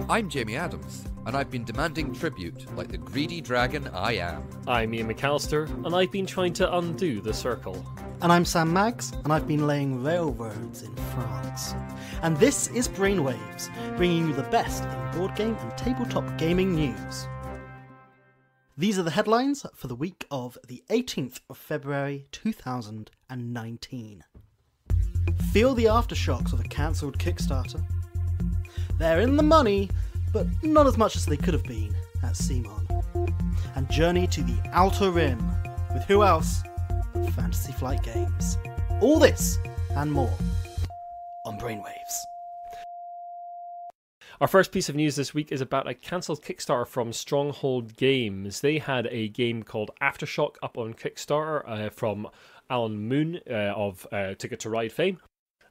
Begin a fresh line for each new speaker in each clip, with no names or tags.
I'm Jamie Adams, and I've been demanding tribute like the greedy dragon I am.
I'm Ian McAllister, and I've been trying to undo the circle.
And I'm Sam Maggs, and I've been laying railroads in France. And this is Brainwaves, bringing you the best in board game and tabletop gaming news. These are the headlines for the week of the 18th of February 2019. Feel the aftershocks of a cancelled Kickstarter. They're in the money, but not as much as they could have been at Cmon. And journey to the Outer Rim, with who else but Fantasy Flight Games. All this and more on Brainwaves.
Our first piece of news this week is about a cancelled Kickstarter from Stronghold Games. They had a game called Aftershock up on Kickstarter from Alan Moon of Ticket to Ride fame.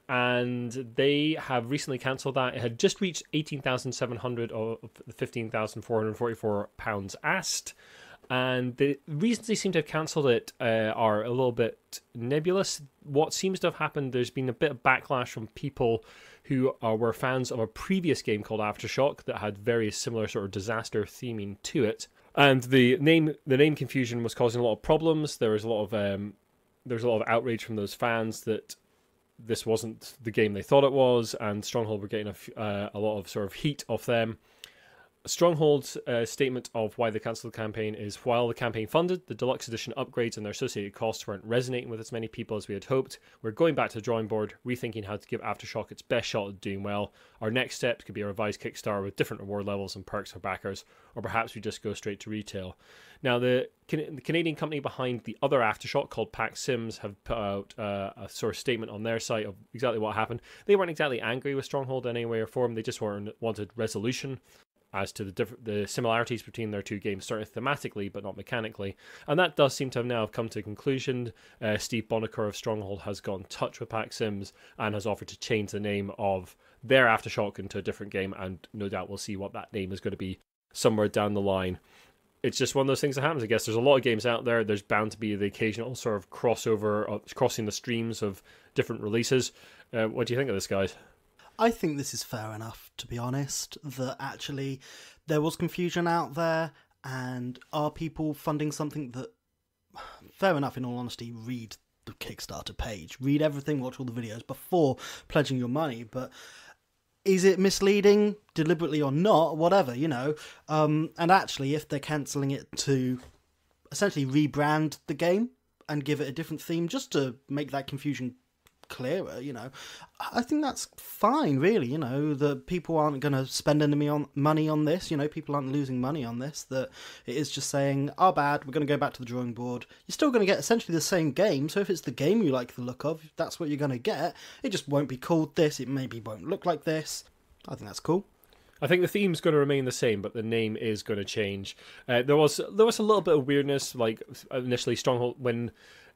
And they have recently cancelled that. It had just reached 18,700 of the £15,444 asked. And the reasons they seem to have cancelled it are a little bit nebulous. What seems to have happened, there's been a bit of backlash from people who were fans of a previous game called Aftershock that had various similar sort of disaster theming to it. And the name confusion was causing a lot of problems. There was a lot of outrage from those fans that this wasn't the game they thought it was, and Stronghold were getting a lot of sort of heat off them. Stronghold's statement of why they cancelled the campaign is, while the campaign funded, the deluxe edition upgrades and their associated costs weren't resonating with as many people as we had hoped. We're going back to the drawing board, rethinking how to give Aftershock its best shot at doing well. Our next step could be a revised Kickstarter with different reward levels and perks for backers, or perhaps we just go straight to retail. Now, the Canadian company behind the other Aftershock, called Pack Sims, have put out a sort of statement on their site of exactly what happened. They weren't exactly angry with Stronghold in any way or form, they just wanted resolution as to the similarities between their two games, certainly thematically, but not mechanically. And that does seem to have now come to a conclusion. Steve Bonacore of Stronghold has got in touch with Pack Sims and has offered to change the name of their Aftershock into a different game, and no doubt we'll see what that name is going to be somewhere down the line. It's just one of those things that happens, I guess. There's a lot of games out there. There's bound to be the occasional sort of crossover, crossing the streams of different releases. What do you think of this, guys?
I think this is fair enough, to be honest, that actually there was confusion out there, and are people funding something that, fair enough, in all honesty, read the Kickstarter page, read everything, watch all the videos before pledging your money, but is it misleading, deliberately or not, whatever, you know, and actually if they're cancelling it to essentially rebrand the game and give it a different theme, just to make that confusion clearer, you know, I think that's fine, really. You know, that people aren't going to spend any money on this, you know, people aren't losing money on this, that it is just saying, our bad, we're going to go back to the drawing board. You're still going to get essentially the same game, so if it's the game you like the look of, that's what you're going to get. It just won't be called this, it maybe won't look like this. I think that's cool.
I think the theme's going to remain the same, but the name is going to change. There was a little bit of weirdness, like initially Stronghold, when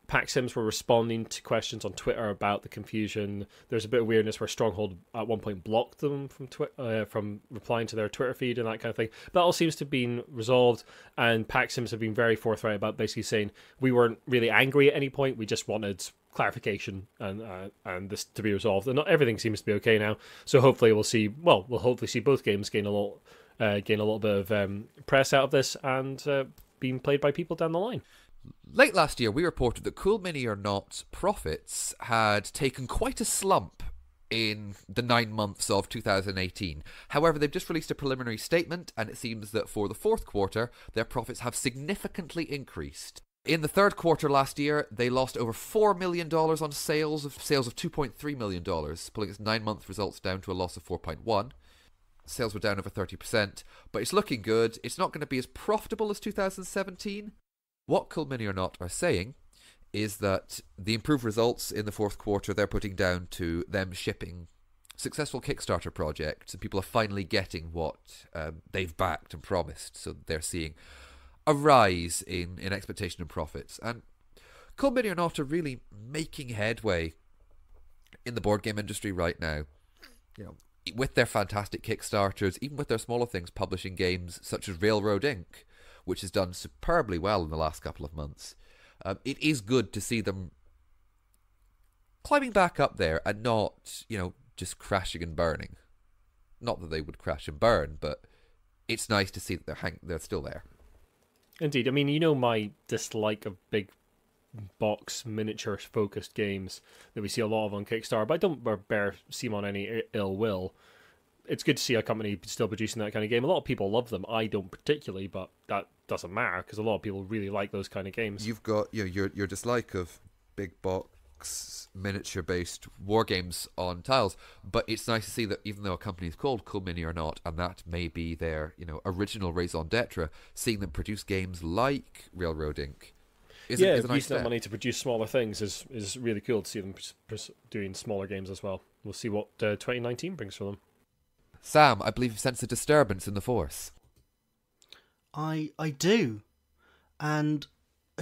Pack Sims were responding to questions on Twitter about the confusion. There's a bit of weirdness where Stronghold at one point blocked them from replying to their Twitter feed and that kind of thing. That all seems to have been resolved, and Pack Sims have been very forthright about basically saying we weren't really angry at any point, we just wanted clarification and this to be resolved. And not everything seems to be okay now. So hopefully we'll see both games gain a little bit of press out of this and being played by people down the line.
Late last year, we reported that Cool Mini or Not profits had taken quite a slump in the 9 months of 2018. However, they've just released a preliminary statement, and it seems that for the fourth quarter, their profits have significantly increased. In the third quarter last year, they lost over $4 million on sales of $2.3 million, pulling its 9-month results down to a loss of 4.1. Sales were down over 30%, but it's looking good. It's not going to be as profitable as 2017. What Cool Mini or Not are saying is that the improved results in the fourth quarter they're putting down to them shipping successful Kickstarter projects, and people are finally getting what they've backed and promised. So they're seeing a rise in expectation and profits. And Cool Mini or Not are really making headway in the board game industry right now. You know, with their fantastic Kickstarters, even with their smaller things, publishing games such as Railroad Inc., which has done superbly well in the last couple of months. It is good to see them climbing back up there and not, you know, just crashing and burning. Not that they would crash and burn, but it's nice to see that they're still there.
Indeed. I mean, you know my dislike of big box miniature-focused games that we see a lot of on Kickstarter, but I don't bear Cmon any ill will. It's good to see a company still producing that kind of game. A lot of people love them. I don't particularly, but that doesn't matter because a lot of people really like those kind of games.
You've got your dislike of big box miniature-based war games on tiles, but it's nice to see that even though a company is called Cool Mini or not, and that may be their original raison d'etre, seeing them produce games like Railroad Inc. is a nice
using that
step.
money to produce smaller things is really cool to see them doing smaller games as well. We'll see what 2019 brings for them.
Sam, I believe you sense a disturbance in the force.
I do. And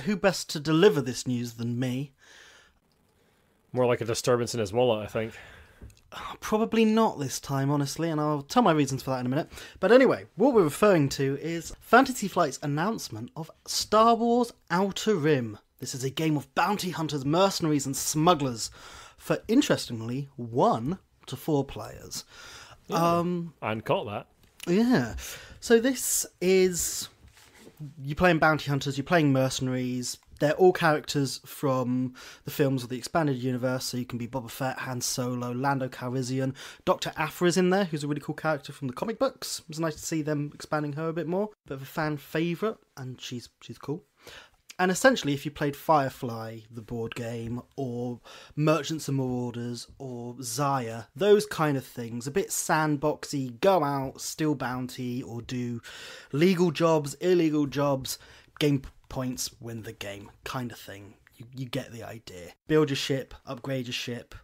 who best to deliver this news than me?
More like a disturbance in his wallet, I think.
Probably not this time, honestly, and I'll tell my reasons for that in a minute. But anyway, what we're referring to is Fantasy Flight's announcement of Star Wars Outer Rim. This is a game of bounty hunters, mercenaries, and smugglers for, interestingly, 1 to 4 players.
And caught that.
Yeah. So this is... You're playing bounty hunters, you're playing mercenaries. They're all characters from the films of the expanded universe, so you can be Boba Fett, Han Solo, Lando Calrissian. Dr. Aphra is in there, who's a really cool character from the comic books. It was nice to see them expanding her a bit more. Bit of a fan favourite, and she's cool. And essentially, if you played Firefly, the board game, or Merchants and Marauders, or Zaya, those kind of things, a bit sandboxy, go out, steal bounty, or do legal jobs, illegal jobs, game points, win the game, kind of thing. You get the idea. Build your ship, upgrade your ship,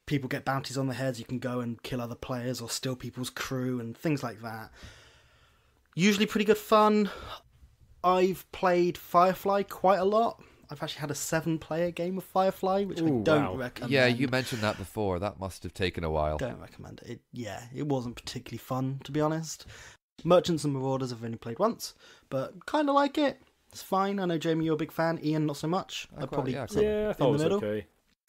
people get bounties on their heads, you can go and kill other players or steal people's crew and things like that. Usually pretty good fun. I've played Firefly quite a lot. I've actually had a 7-player game of Firefly, which I don't recommend.
Yeah, you mentioned that before. That must have taken a while.
Don't recommend it. It wasn't particularly fun, to be honest. Merchants and Marauders I've only played once, but kind of like it. It's fine. I know, Jamie, you're a big fan. Ian, not so much.
I thought
it was okay.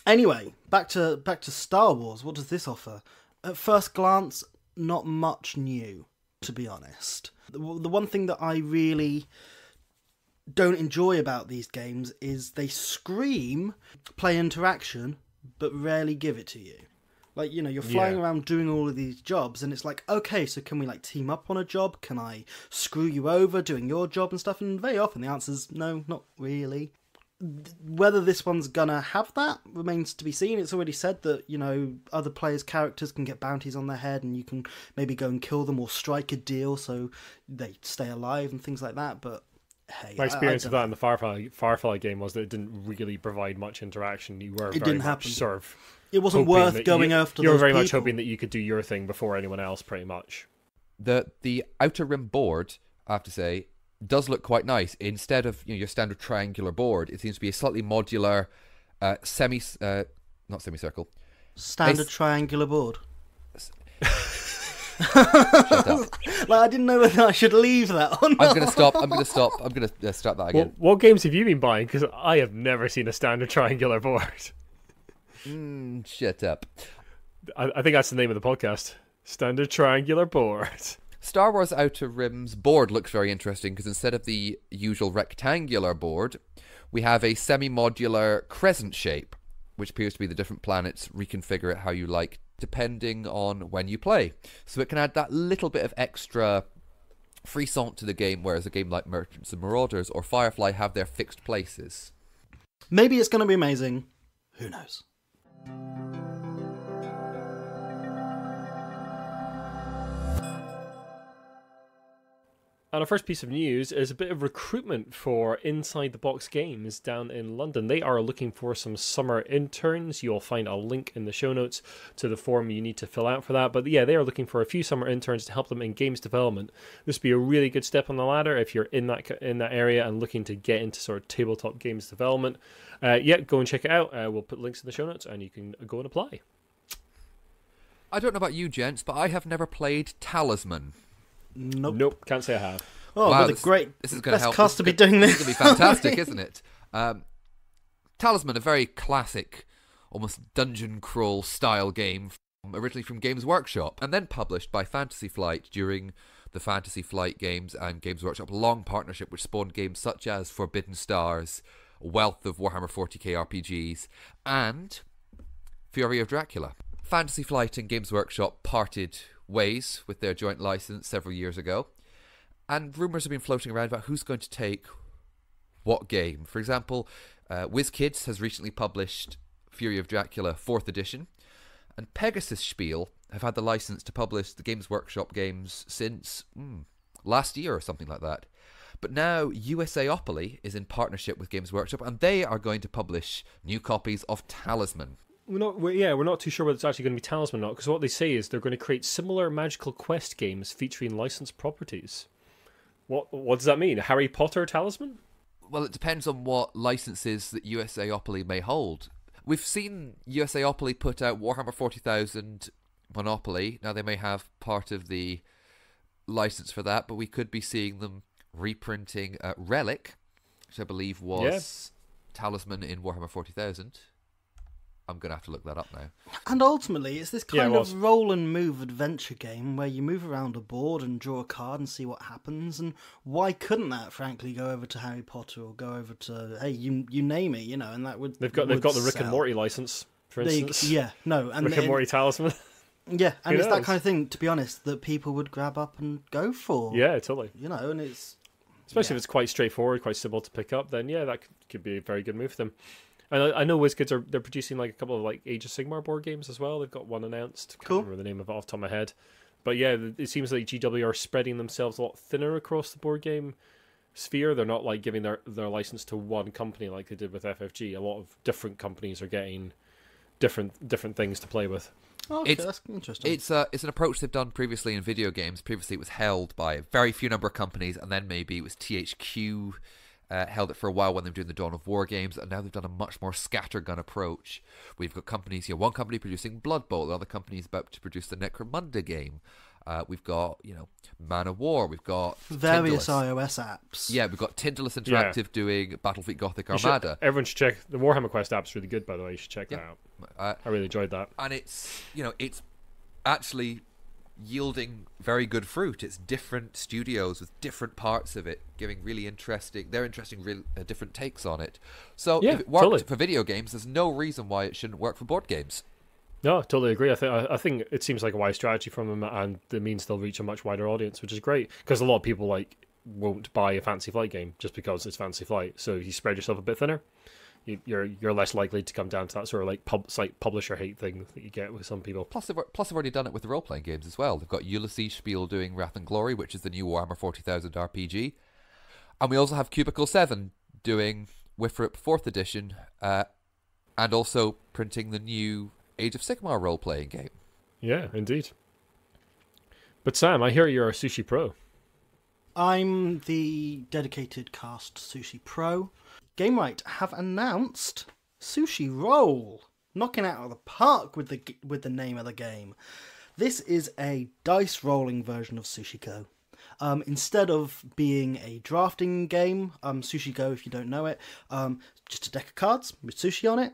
Anyway, back to Star Wars. What does this offer? At first glance, not much new, to be honest. The one thing that I really don't enjoy about these games is they scream play interaction, but rarely give it to you. Like, you're flying around doing all of these jobs, and it's like, okay, so can we, team up on a job? Can I screw you over doing your job and stuff? And very often the answer is no, not really. Whether this one's gonna have that remains to be seen. It's already said that, other players' characters can get bounties on their head, and you can maybe go and kill them or strike a deal so they stay alive and things like that, but hey,
my experience of that in the Firefly game was that it didn't really provide much interaction. You were very much sort of...
It wasn't worth going after those people.
You were very much hoping that you could do your thing before anyone else, pretty much.
The Outer Rim board, I have to say, does look quite nice. Instead of your standard triangular board, it seems to be a slightly modular, not semicircle.
Standard triangular board.
Shut up.
I didn't know whether I should leave that or not.
I'm going to stop. I'm going to start that again.
What games have you been buying? Because I have never seen a standard triangular board.
Shut up.
I think that's the name of the podcast. Standard triangular board.
Star Wars Outer Rim's board looks very interesting because instead of the usual rectangular board, we have a semi-modular crescent shape, which appears to be the different planets. Reconfigure it how you like, depending on when you play. So it can add that little bit of extra frisson to the game, whereas a game like Merchants and Marauders or Firefly have their fixed places.
Maybe it's going to be amazing. Who knows?
And our first piece of news is a bit of recruitment for Inside the Box Games down in London. They are looking for some summer interns. You'll find a link in the show notes to the form you need to fill out for that. But yeah, they are looking for a few summer interns to help them in games development. This would be a really good step on the ladder if you're in that area and looking to get into sort of tabletop games development. Go and check it out. We'll put links in the show notes and you can go and apply.
I don't know about you, gents, but I have never played Talisman.
Nope, can't say I have.
Oh,
wow,
what a great
this is going to help.
Cast to be doing this.
This is going to be fantastic, isn't it? Talisman, a very classic, almost dungeon crawl style game originally from Games Workshop, and then published by Fantasy Flight during the Fantasy Flight Games and Games Workshop long partnership, which spawned games such as Forbidden Stars, wealth of Warhammer 40k RPGs, and Fury of Dracula. Fantasy Flight and Games Workshop parted ways with their joint license several years ago, and rumours have been floating around about who's going to take what game. For example, WizKids has recently published Fury of Dracula 4th edition, and Pegasus Spiel have had the license to publish the Games Workshop games since last year or something like that. But now USAopoly is in partnership with Games Workshop, and they are going to publish new copies of Talisman.
We're not too sure whether it's actually going to be Talisman or not, because what they say is they're going to create similar Magical Quest games featuring licensed properties. What does that mean? Harry Potter Talisman?
Well, it depends on what licenses that USAopoly may hold. We've seen USAopoly put out Warhammer 40,000 Monopoly. Now, they may have part of the license for that, but we could be seeing them reprinting Relic, which I believe was Talisman in Warhammer 40,000. I'm going to have to look that up now.
And ultimately, it's this kind of roll and move adventure game where you move around a board and draw a card and see what happens. And why couldn't that, frankly, go over to Harry Potter or go over to, hey, you name it, and that would
They've got the Rick and Morty license, for instance.
And
Rick and Morty Talisman.
Yeah, and it's that kind of thing, to be honest, that people would grab up and go for.
Yeah, totally.
And it's...
Especially if it's quite straightforward, quite simple to pick up, then that could be a very good move for them. And I know WizKids they're producing like a couple of Age of Sigmar board games as well. They've got one announced. Can't remember the name of it off the top of my head. But yeah, it seems like GW are spreading themselves a lot thinner across the board game sphere. They're not giving their license to one company like they did with FFG. A lot of different companies are getting different things to play with.
Okay, that's interesting.
It's an approach they've done previously in video games. Previously, it was held by a very few number of companies, and then maybe it was THQ held it for a while when they were doing the Dawn of War games, and now they've done a much more scattergun approach. We've got companies here. One company producing Blood Bowl, the other company is about to produce the Necromunda game. We've got Man of War. We've got
various
Tyndalus.
iOS apps.
Yeah, we've got Tyndalus Interactive doing Battlefleet Gothic Armada.
Everyone should check the Warhammer Quest app's really good, by the way. You should check that out. I really enjoyed that.
And it's it's actually yielding very good fruit. It's different studios with different parts of it giving really interesting different takes on it. So if it worked for video games, there's no reason why it shouldn't work for board games.
No, totally agree. I think it seems like a wise strategy from them, and it means they'll reach a much wider audience, which is great, because a lot of people won't buy a Fantasy Flight game just because it's Fantasy Flight. So if you spread yourself a bit thinner, you're less likely to come down to that sort of publisher hate thing that you get with some people.
Plus they've already done it with the role-playing games as well. They've got Ulysses Spiel doing Wrath and Glory, which is the new Warhammer 40,000 RPG. And we also have Cubicle 7 doing Wifrip 4th edition, and also printing the new Age of Sigmar role-playing game.
Yeah, indeed. But Sam, I hear you're a Sushi Pro.
I'm the dedicated cast Sushi Pro. Gamewright have announced Sushi Roll, knocking out of the park with the name of the game. This is a dice rolling version of Sushi Go. Instead of being a drafting game, Sushi Go, if you don't know it, just a deck of cards with sushi on it.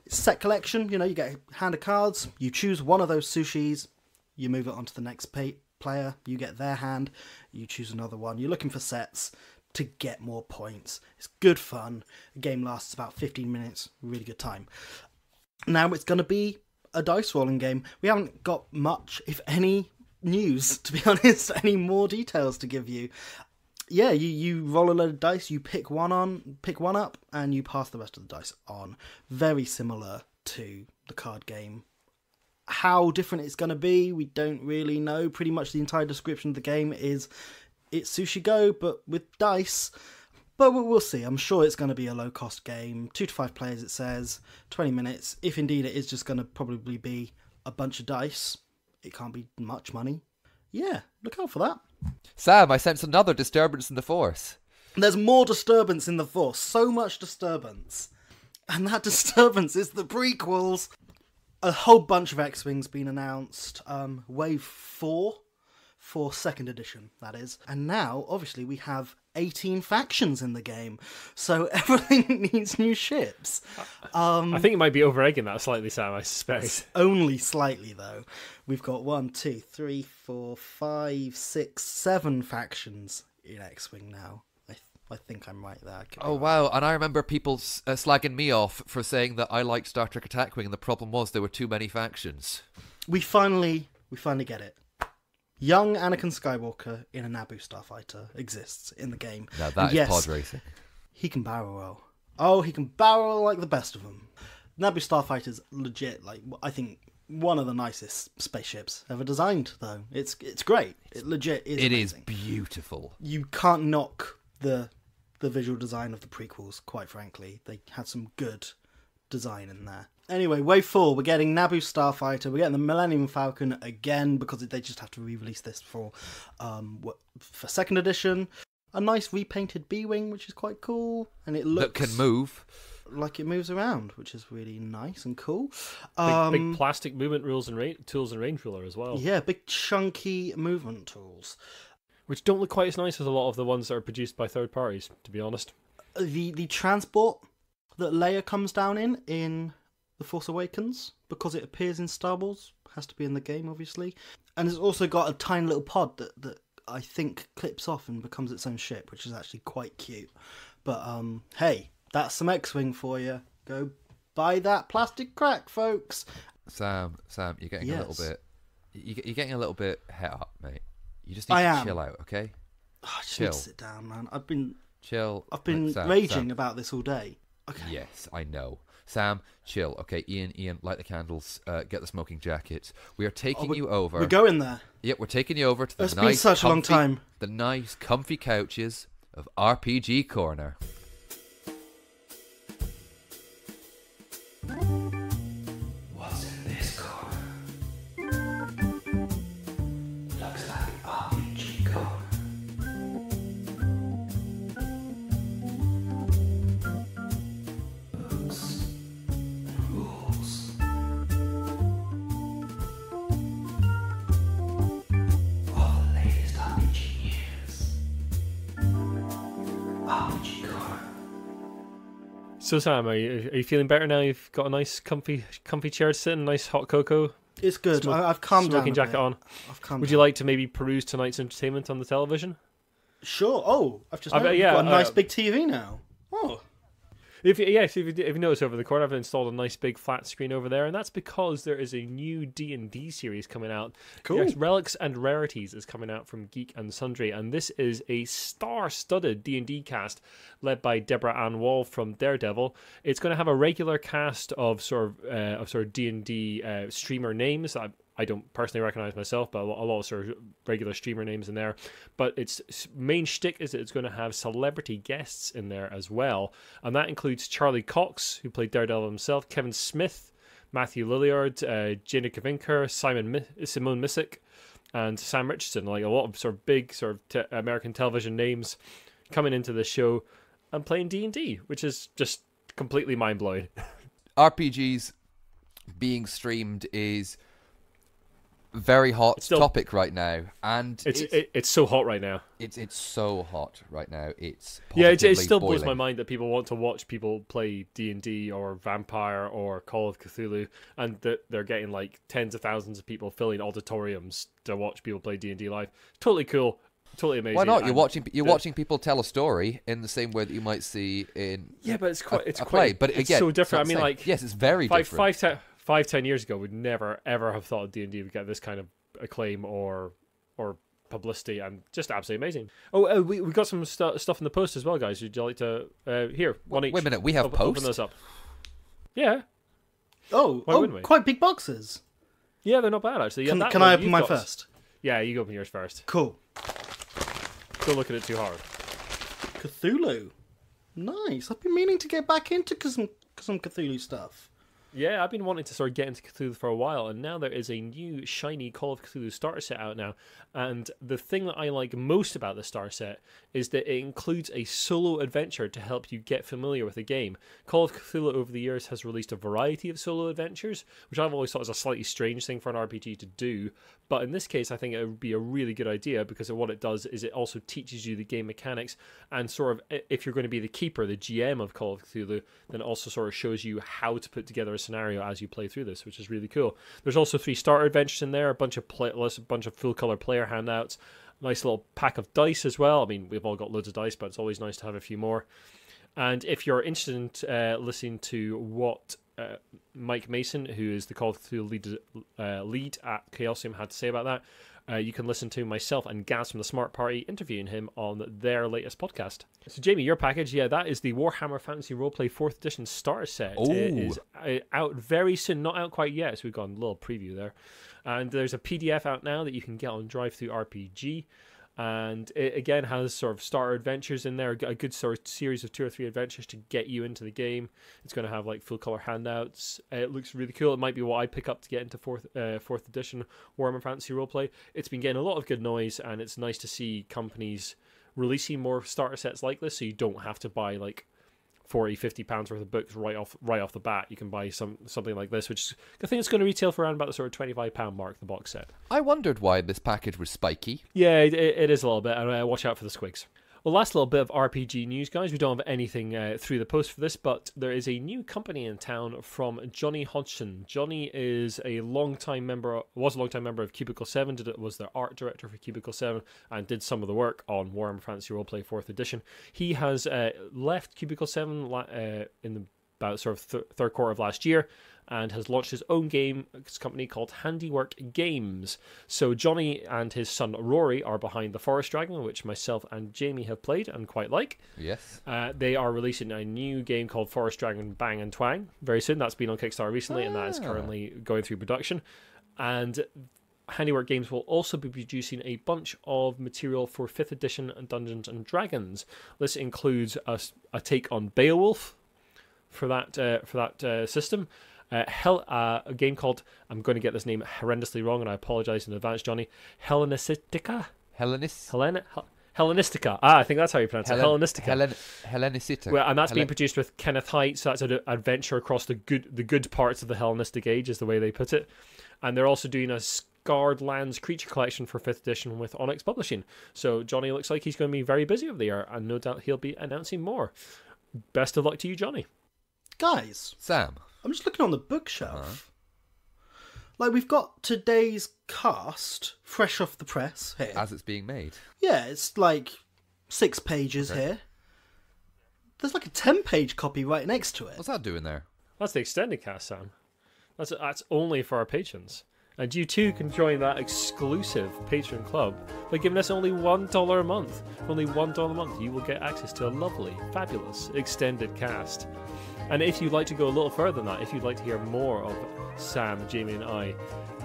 It's set collection, you get a hand of cards, you choose one of those sushis, you move it on to the next player, you get their hand, you choose another one. You're looking for sets to get more points. It's good fun. The game lasts about 15 minutes, really good time. Now it's going to be a dice rolling game. We haven't got much, if any, news, to be honest, any more details to give you. Yeah, you roll a load of dice, you pick one up, and you pass the rest of the dice on. Very similar to the card game. How different it's going to be, we don't really know. Pretty much the entire description of the game is it's Sushi Go, but with dice. But we'll see. I'm sure it's going to be a low-cost game. 2 to 5 players, it says. 20 minutes. If indeed it is just going to probably be a bunch of dice, it can't be much money. Yeah, look out for that.
Sam, I sense another disturbance in the Force.
There's more disturbance in the Force. So much disturbance. And that disturbance is the prequels. A whole bunch of X-Wings been announced. Wave 4 for 2nd edition, that is. And now, obviously, we have 18 factions in the game, so everything needs new ships.
I think you might be over-egging that slightly, Sam, I suspect.
Only slightly, though. We've got 1, 2, 3, 4, 5, 6, 7 factions in X-Wing now. I think I'm right there.
Oh, wow. And I remember people slagging me off for saying that I liked Star Trek Attack Wing, and the problem was there were too many factions.
We finally get it. Young Anakin Skywalker in a Naboo starfighter exists in the game.
Now that is pod racing.
He can barrel roll. Oh, he can barrel roll like the best of them. Naboo starfighter's legit, like, I think, one of the nicest spaceships ever designed, though. It's great. It legit is
It
amazing.
is beautiful.
You can't knock the visual design of the prequels, quite frankly. They had some good design in there. Anyway, Wave 4, we're getting Naboo Starfighter, we're getting the Millennium Falcon again, because they just have to re-release this for 2nd edition. A nice repainted B-Wing, which is quite cool, and it looks...
That can move.
Like it moves around, which is really nice and cool.
Big plastic movement tools and range ruler as well.
Yeah, big chunky movement tools.
Which don't look quite as nice as a lot of the ones that are produced by third parties, to be honest.
The transport that Leia comes down in The Force Awakens, because it appears in Star Wars, has to be in the game, obviously. And it's also got a tiny little pod that I think clips off and becomes its own ship, which is actually quite cute. But, hey, that's some X-Wing for you. Go buy that plastic crack, folks.
Sam, you're getting a little bit... You're getting a little bit het up, mate. You just need to chill out, okay?
Oh, I just need to sit down, man. I've been
Sam,
raging about this all day. Okay.
Yes, I know. Sam, chill. Okay, Ian, light the candles. Get the smoking jackets. We are taking you over.
We're going there.
Yep, we're taking you over to the
It's
nice,
been such a long time.
The nice, comfy couches of RPG Corner.
What's in this corner? Looks like RPG corner. Books and rules. All the latest RPG news. RPG corner.
So Sam, are you feeling better now? You've got a nice comfy chair to sit in, a nice hot cocoa.
It's good. I've calmed down.
Smoking jacket on. Would you like to maybe peruse tonight's entertainment on the television?
Sure. Oh, I've just noticed. Got a nice big TV now. Oh.
If you notice over the corner, I've installed a nice big flat screen over there, and that's because there is a new D&D series coming out.
Cool.
Yes, Relics and Rarities is coming out from Geek and Sundry, and this is a star-studded D&D cast led by Deborah Ann Wall from Daredevil. It's going to have a regular cast of sort of D&D streamer names. I don't personally recognize myself, but a lot of sort of regular streamer names in there. But its main shtick is that it's going to have celebrity guests in there as well. And that includes Charlie Cox, who played Daredevil himself, Kevin Smith, Matthew Lilliard, Jana Kavinker, Simone Missick, and Sam Richardson. Like a lot of sort of big sort of American television names coming into the show and playing D&D, which is just completely mind-blowing.
RPGs being streamed is... very hot topic right now, and
it's so hot right now.
It's so hot right now. It's
it still
boiling.
blows my mind that people want to watch people play D&D or Vampire or Call of Cthulhu, and that they're getting like tens of thousands of people filling auditoriums to watch people play D&D live. Totally cool, totally amazing.
Why not? You're watching people tell a story in the same way that you might see in
but it's quite
play. But
it's
again,
so different. I mean,
like yes, it's very different.
5-10 years ago, we'd never ever have thought D&D would get this kind of acclaim or publicity, and just absolutely amazing. We got some stuff in the post as well, guys. Would you like to here one each?
Wait a minute, we have posts.
Open those up. Yeah.
Why wouldn't we? Quite big boxes.
Yeah, they're not bad actually. Yeah,
can I open mine first?
Yeah, you open yours first.
Cool.
Don't look at it too hard.
Cthulhu. Nice. I've been meaning to get back into some Cthulhu stuff.
Yeah, I've been wanting to sort of get into Cthulhu for a while, and now there is a new shiny Call of Cthulhu starter set out now. And the thing that I like most about the starter set is that it includes a solo adventure to help you get familiar with the game. Call of Cthulhu over the years has released a variety of solo adventures, which I've always thought is a slightly strange thing for an RPG to do. But in this case, I think it would be a really good idea, because what it does is it also teaches you the game mechanics, and sort of, if you're going to be the keeper, the GM of Call of Cthulhu, then it also sort of shows you how to put together a scenario as you play through this, which is really cool. There's also 3 starter adventures in there, a bunch of full color player handouts, nice little pack of dice as well. I mean, we've all got loads of dice, but it's always nice to have a few more. And if you're interested in listening to what Mike Mason, who is the Call of Cthulhu lead at Chaosium, had to say about that, you can listen to myself and Gaz from the Smart Party interviewing him on their latest podcast. So, Jamie, your package, that is the Warhammer Fantasy Roleplay 4th Edition Starter Set.
Oh.
It is out very soon, not out quite yet, so we've got a little preview there. And there's a PDF out now that you can get on Drive-Thru RPG. And it again has sort of starter adventures in there, a good sort of series of 2 or 3 adventures to get you into the game. It's going to have like full color handouts. It looks really cool. It might be what I pick up to get into fourth edition Warhammer Fantasy Roleplay. It's been getting a lot of good noise, and it's nice to see companies releasing more starter sets like this, so you don't have to buy like £40-50 worth of books right off the bat. You can buy something like this, which I think it's going to retail for around about the sort of £25 mark, the box set.
I wondered why this package was spiky.
Yeah, it is a little bit, and watch out for the squigs. Well, last little bit of RPG news, guys. We don't have anything through the post for this, but there is a new company in town from Johnny Hodgson. Johnny is was a long-time member of Cubicle 7, was their art director for Cubicle 7, and did some of the work on Warhammer Fantasy Roleplay 4th Edition. He has left Cubicle 7 in the about sort of third quarter of last year, and has launched his own game company called Handiwork Games. So Johnny and his son Rory are behind the Forest Dragon, which myself and Jamie have played and quite like.
Yes.
They are releasing a new game called Forest Dragon Bang and Twang very soon. That's been on Kickstarter recently, and that is currently going through production. And Handiwork Games will also be producing a bunch of material for 5th edition Dungeons and Dragons. This includes a take on Beowulf for that system. A game called, I'm going to get this name horrendously wrong, and I apologize in advance, Johnny. Hellenistica. I think that's how you pronounce it. Hellenistica.
Hellenistica.
Well, and that's being produced with Kenneth Hite, so that's an adventure across the good parts of the Hellenistic Age, is the way they put it. And they're also doing a Scarred Lands creature collection for 5th edition with Onyx Publishing. So Johnny looks like he's going to be very busy over the year, and no doubt he'll be announcing more. Best of luck to you, Johnny.
Guys,
Sam,
I'm just looking on the bookshelf. Like, we've got today's cast fresh off the press here.
as it's being made.
Yeah, it's like 6 pages here. There's like a 10-page copy right next to it.
What's that doing there?
That's the extended cast, Sam. That's only for our patrons. And you too can join that exclusive patron club by giving us only $1 a month. For only $1 a month, you will get access to a lovely, fabulous extended cast. And if you'd like to go a little further than that, if you'd like to hear more of Sam, Jamie, and I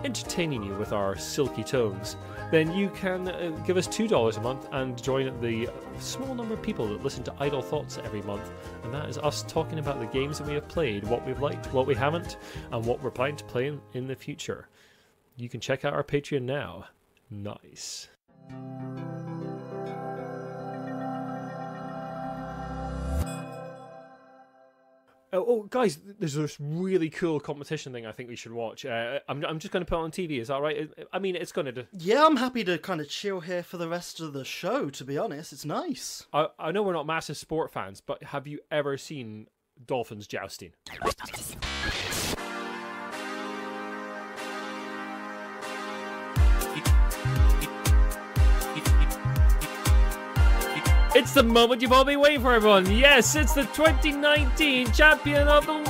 entertaining you with our silky tones, then you can give us $2 a month and join the small number of people that listen to Idle Thoughts every month. And that is us talking about the games that we have played, what we've liked, what we haven't, and what we're planning to play in the future. You can check out our Patreon now. Nice. Oh, guys, there's this really cool competition thing I think we should watch. I'm just going to put it on TV. Is that right? I mean, it's going to...
Yeah, I'm happy to kind of chill here for the rest of the show, to be honest. It's nice.
I know we're not massive sport fans, but have you ever seen dolphins jousting? It's the moment you've all been waiting for, everyone. Yes, it's the 2019 champion of the world.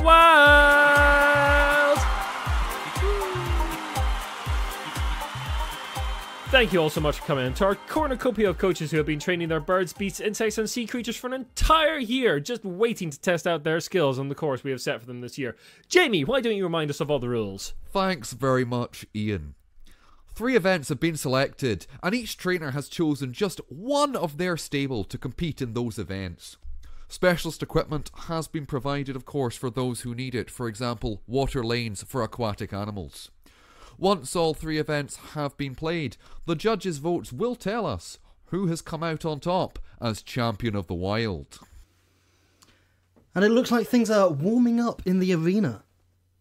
Thank you all so much for coming in to our cornucopia of coaches who have been training their birds, beasts, insects, and sea creatures for an entire year, just waiting to test out their skills on the course we have set for them this year. Jamie, why don't you remind us of all the rules?
Thanks very much, Ian. 3 events have been selected, and each trainer has chosen just one of their stable to compete in those events. Specialist equipment has been provided, of course, for those who need it. For example, water lanes for aquatic animals. Once all 3 events have been played, the judges' votes will tell us who has come out on top as champion of the wild.
And it looks like things are warming up in the arena.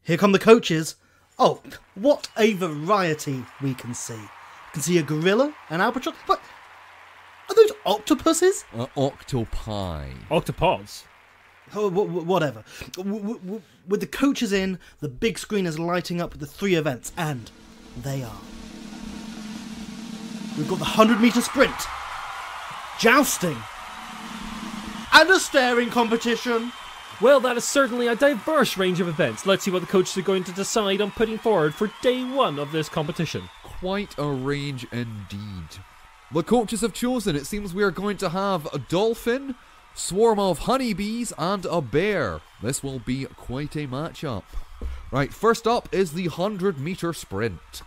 Here come the coaches. Oh, what a variety we can see. You can see a gorilla, an albatross. What? Are those octopuses?
Octopi.
Octopods.
Oh, whatever. With the coaches in, the big screen is lighting up with the 3 events, and they are. We've got the 100-metre sprint, jousting, and a staring competition.
Well, that is certainly a diverse range of events. Let's see what the coaches are going to decide on putting forward for day 1 of this competition.
Quite a range indeed. The coaches have chosen. It seems we are going to have a dolphin, swarm of honeybees, and a bear. This will be quite a matchup. Right, first up is the 100-metre sprint.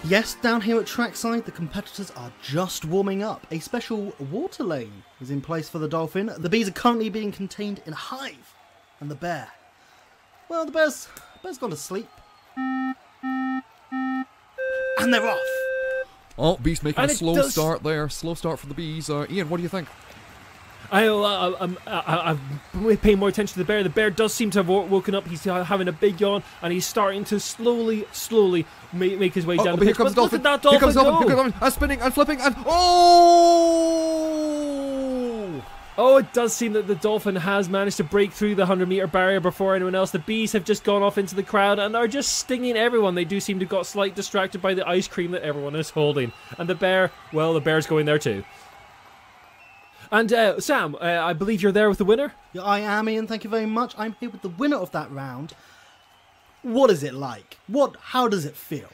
Yes, down here at trackside, the competitors are just warming up. A special water lane is in place for the dolphin. The bees are currently being contained in a hive. And the bear, well, the bear's gone to sleep. And they're off.
Oh, bees making
And
a
it
slow
does-
start there. Slow start for the bees. Ian, what do you think?
I'm paying more attention to the bear. The bear does seem to have woken up. He's having a big yawn, and he's starting to slowly make his way down the
But here
pitch.
comes
But
the
look
dolphin.
at that
Here comes the
dolphin
dolphin. Here
go!
comes the dolphin. And spinning and flipping and oh!
Oh, it does seem that the dolphin has managed to break through the 100-metre barrier before anyone else. The bees have just gone off into the crowd and are just stinging everyone. They do seem to have got slightly distracted by the ice cream that everyone is holding. And the bear, well, the bear's going there too. And Sam, I believe you're there with the winner?
Yeah, I am, Ian, thank you very much. I'm here with the winner of that round. What is it like? How does it feel?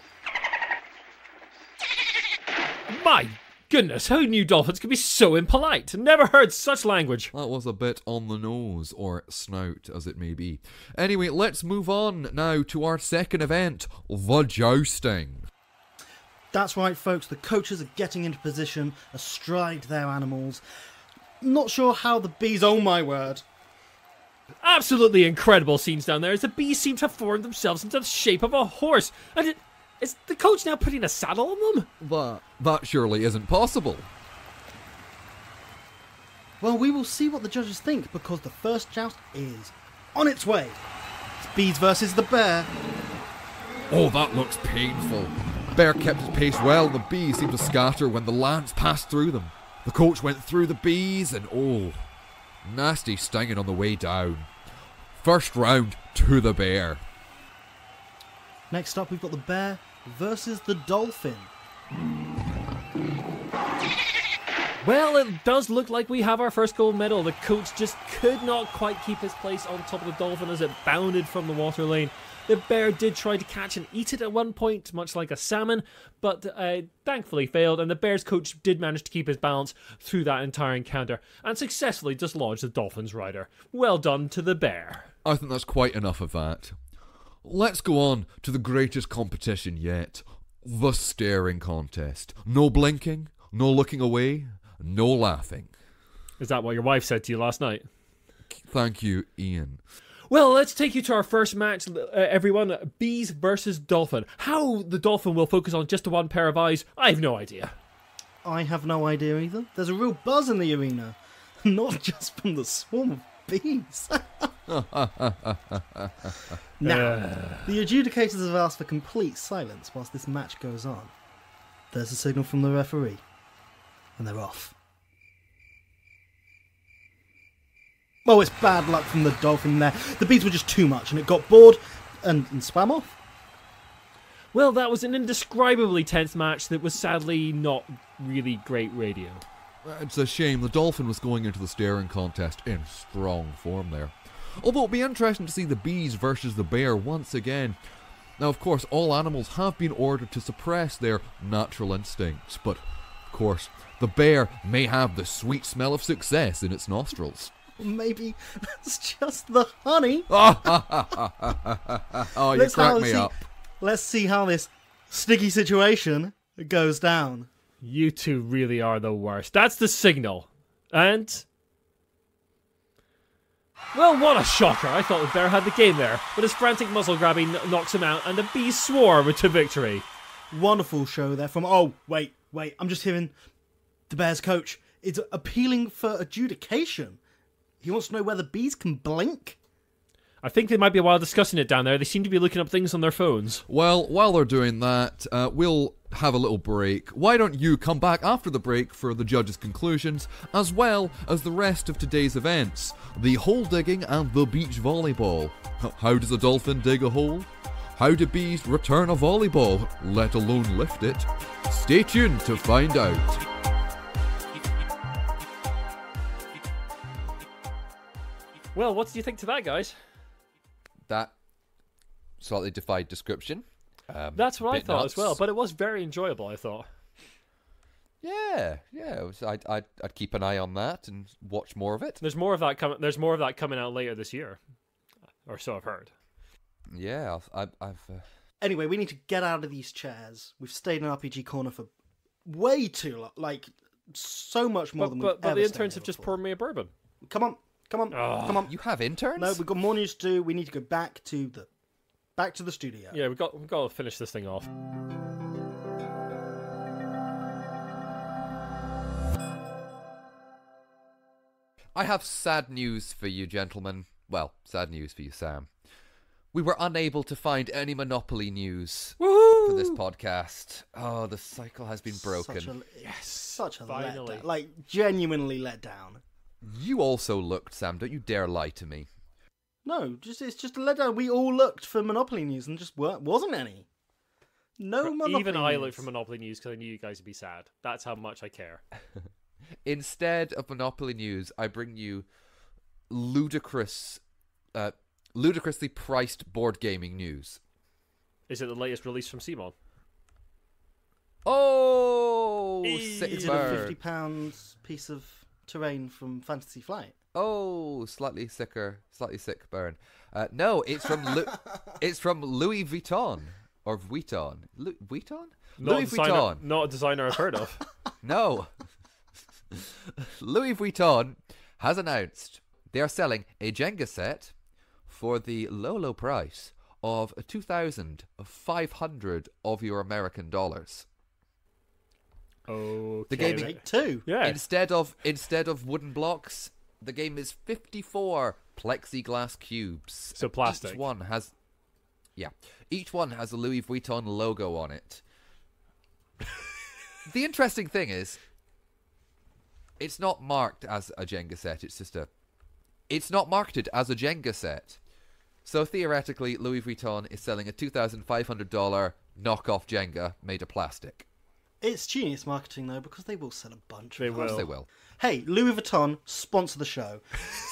My goodness, who knew dolphins could be so impolite? Never heard such language.
That was a bit on the nose, or snout as it may be. Anyway, let's move on now to our second event, the jousting.
That's right, folks. The coaches are getting into position astride their animals. Not sure how the bees, oh my word.
Absolutely incredible scenes down there as the bees seem to have formed themselves into the shape of a horse. And is the coach now putting a saddle on them?
That surely isn't possible.
Well, we will see what the judges think, because the first joust is on its way. It's bees versus the bear.
Oh, that looks painful. Bear kept his pace well, and the bees seemed to scatter when the lance passed through them. The coach went through the bees, and oh, nasty stinging on the way down. First round to the bear.
Next up, we've got the bear versus the dolphin.
Well, it does look like we have our first gold medal. The coach just could not quite keep his place on top of the dolphin as it bounded from the water lane. The bear did try to catch and eat it at one point, much like a salmon, but thankfully failed, and the bear's coach did manage to keep his balance through that entire encounter and successfully dislodged the dolphin's rider. Well done to the bear.
I think that's quite enough of that. Let's go on to the greatest competition yet. The staring contest. No blinking, no looking away, no laughing.
Is that what your wife said to you last night?
Thank you, Ian.
Well, let's take you to our first match, everyone. Bees versus dolphin. How the dolphin will focus on just one pair of eyes, I have no idea.
I have no idea either. There's a real buzz in the arena. Not just from the swarm of bees. Now, the adjudicators have asked for complete silence whilst this match goes on. There's a signal from the referee. And they're off. Oh, it's bad luck from the dolphin there. The bees were just too much and it got bored and swam off.
Well, that was an indescribably tense match that was sadly not really great radio.
It's a shame. The dolphin was going into the staring contest in strong form there. Although it'll be interesting to see the bees versus the bear once again. Now, of course, all animals have been ordered to suppress their natural instincts, but, of course, the bear may have the sweet smell of success in its nostrils.
Maybe that's just the honey.
Oh, you crack me up.
Let's see how this sticky situation goes down.
You two really are the worst. That's the signal. And... well, what a shocker. I thought the bear had the game there. But his frantic muzzle grabbing knocks him out, and the bees swarm to victory.
Wonderful show there from... oh, wait. I'm just hearing the bear's coach is appealing for adjudication. He wants to know whether bees can blink.
I think they might be a while discussing it down there. They seem to be looking up things on their phones.
Well, while they're doing that, we'll have a little break. Why don't you come back after the break for the judges' conclusions, as well as the rest of today's events. The hole digging and the beach volleyball. How does a dolphin dig a hole? How do bees return a volleyball, let alone lift it? Stay tuned to find out.
Well, what did you think to that, guys?
That slightly defied description.
That's what I thought
nuts.
as well, but it was very enjoyable, I thought.
Yeah. I'd keep an eye on that and watch more of it.
There's more of that coming. There's more of that coming out later this year, or so I've heard.
Yeah, I've
Anyway, we need to get out of these chairs. We've stayed in RPG Corner for way too long, like so much more than we've ever
But the
stayed
interns
here
have just
before.
poured me a bourbon.
Come on.
You have interns?
No, we've got more news to do. We need to go back to the studio.
Yeah, we've got to finish this thing off.
I have sad news for you, gentlemen. Well, sad news for you, Sam. We were unable to find any Monopoly news for this podcast. Oh, the cycle has been broken.
Such a
finally.
letdown. Like, genuinely let down.
You also looked, Sam. Don't you dare lie to me.
No, it's just a letdown. We all looked for Monopoly news and just wasn't any. No Monopoly
Even I
news.
looked for Monopoly news because I knew you guys would be sad. That's how much I care.
Instead of Monopoly news, I bring you ludicrously priced board gaming news.
Is it the latest release from Cmon?
Oh, sick
Is it a
burn.
£50 piece of terrain from Fantasy Flight?
Oh, slightly sick burn. No, it's from Louis Vuitton or Vuitton. Vuitton? Louis Vuitton.
Not a designer I've heard of.
No. Louis Vuitton has announced they are selling a Jenga set for the low price of 2,500 of your American dollars.
Okay.
The game
Take two.
Yeah.
Instead of wooden blocks, the game is 54 plexiglass cubes.
So plastic.
Each one has a Louis Vuitton logo on it. The interesting thing is, it's not marked as a Jenga set. It's not marketed as a Jenga set. So theoretically, Louis Vuitton is selling a $2,500 knockoff Jenga made of plastic.
It's genius marketing, though, because they will sell a bunch.
They
Of course
will.
they will.
Hey, Louis Vuitton, sponsor the show.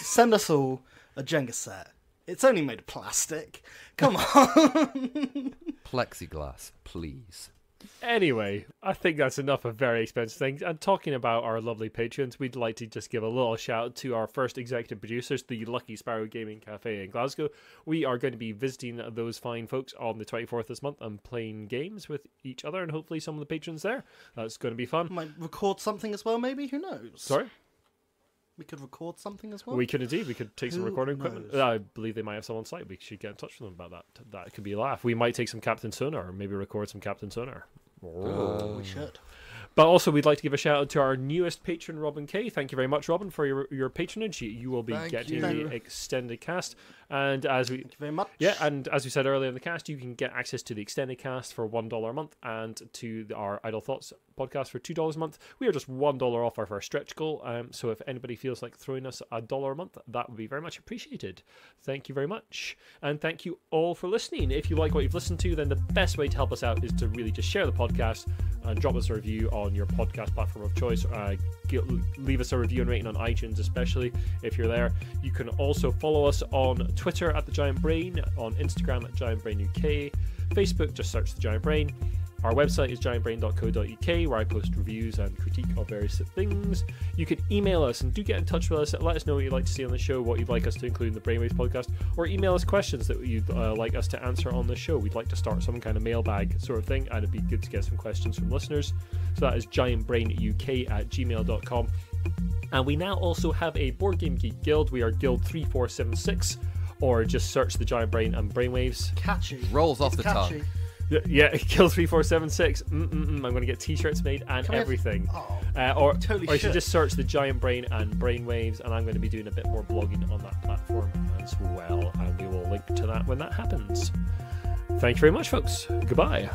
Send us all a Jenga set. It's only made of plastic. Come on.
Plexiglass, please.
Anyway, I think that's enough of very expensive things. And talking about our lovely patrons, we'd like to just give a little shout out to our first executive producers, the Lucky Sparrow Gaming Cafe in Glasgow. We are going to be visiting those fine folks on the 24th this month and playing games with each other and hopefully some of the patrons there. That's going to be fun.
Might record something as well, maybe? Who knows?
Sorry?
We could record something as well?
We could indeed. We could take some
Who
recording equipment.
knows?
I believe they might have some on site. We should get in touch with them about that. That could be a laugh. We might take some Captain Sonar or maybe record some Captain Sonar.
We should.
But also, we'd like to give a shout out to our newest patron, Robin K. Thank you very much, Robin, for your patronage. You will be
Thank
getting
you.
the extended cast, and as we
Thank you very much.
and as we said earlier in the cast, you can get access to the extended cast for $1 a month, and to our Idle Thoughts podcast for $2 a month. We are just $1 off our first stretch goal. So if anybody feels like throwing us $1 a month, that would be very much appreciated. Thank you very much, and thank you all for listening. If you like what you've listened to, then the best way to help us out is to really just share the podcast and drop us a review on your podcast platform of choice. Leave us a review and rating on iTunes, especially if you're there. You can also follow us on Twitter at The Giant Brain, on Instagram at Giant Brain UK, Facebook, just search The Giant Brain. Our website is giantbrain.co.uk, where I post reviews and critique of various things. You can email us, and do get in touch with us. Let us know what you'd like to see on the show, what you'd like us to include in the Brainwaves podcast, or email us questions that you'd like us to answer on the show. We'd like to start some kind of mailbag sort of thing, and it'd be good to get some questions from listeners. So that is giantbrainuk@gmail.com. And we now also have a Board Game Geek guild. We are Guild 3476, or just search the Giant Brain and Brainwaves.
Catchy.
Rolls off
It's
the
catchy.
tongue.
Yeah, Kill 3476. I'm going to get t-shirts made and everything. Or
totally
you should
should.
just search the Giant Brain and Brainwaves, and I'm going to be doing a bit more blogging on that platform as well, and we will link to that when that happens. Thank you very much, folks. Goodbye.